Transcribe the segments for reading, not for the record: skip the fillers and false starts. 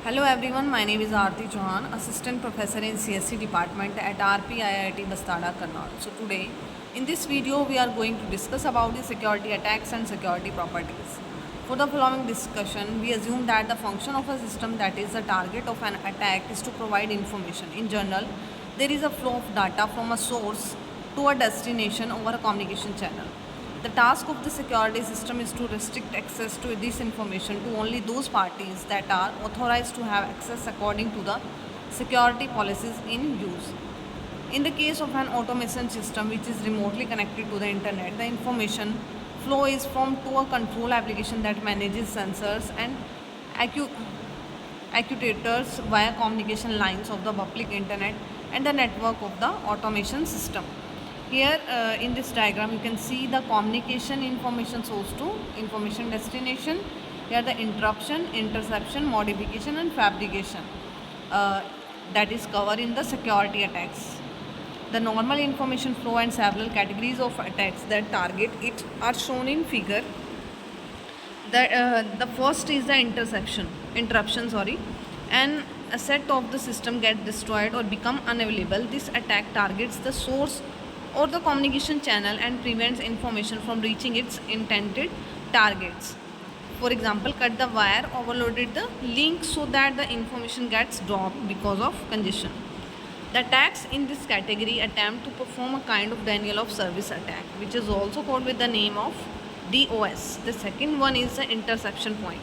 Hello everyone, my name is Aarti Chauhan, Assistant Professor in CSC Department at RPIIT Bastada, Karnal. So today, in this video, we are going to discuss about the security attacks and security properties. For the following discussion, we assume that the function of a system that is the target of an attack is to provide information. In general, there is a flow of data from a source to a destination over a communication channel. The task of the security system is to restrict access to this information to only those parties that are authorized to have access according to the security policies in use. In the case of an automation system which is remotely connected to the internet, the information flow is from to a control application that manages sensors and actuators via communication lines of the public internet and the network of the automation system. Here in this diagram you can see the communication information source to information destination. Here the interruption, interception, modification and fabrication that is covered in the security attacks. The normal information flow and several categories of attacks that target it are shown in figure. The first is the interruption. An asset of the system get destroyed or become unavailable. This attack targets the source or the communication channel and prevents information from reaching its intended targets. For example, cut the wire, overloaded the link so that the information gets dropped because of congestion. The attacks in this category attempt to perform a kind of denial of service attack, which is also called with the name of DOS. The second one is the interception point.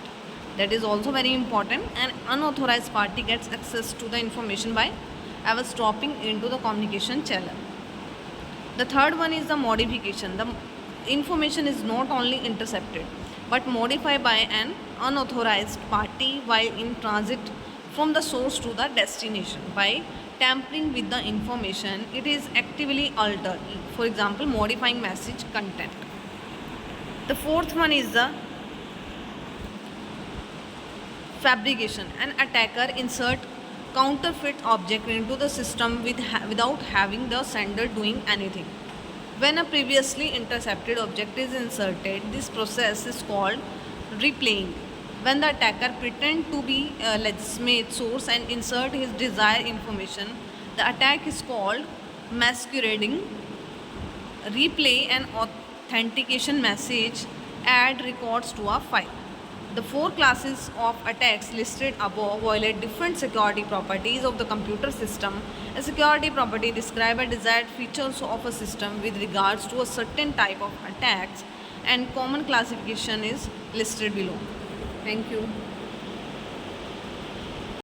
That is also very important. An unauthorized party gets access to the information by eavesdropping into the communication channel. The third one is the modification. The information is not only intercepted but modified by an unauthorized party while in transit from the source to the destination. By tampering with the information, it is actively altered. For example, modifying message content. The fourth one is the fabrication. An attacker insert counterfeit object into the system without having the sender doing anything. When a previously intercepted object is inserted, this process is called replaying. When the attacker pretends to be a legitimate source and insert his desired information, the attack is called masquerading. Replay an authentication message, add records to a file. The four classes of attacks listed above violate different security properties of the computer system. A security property describes a desired features of a system with regards to a certain type of attacks, and common classification is listed below. Thank you.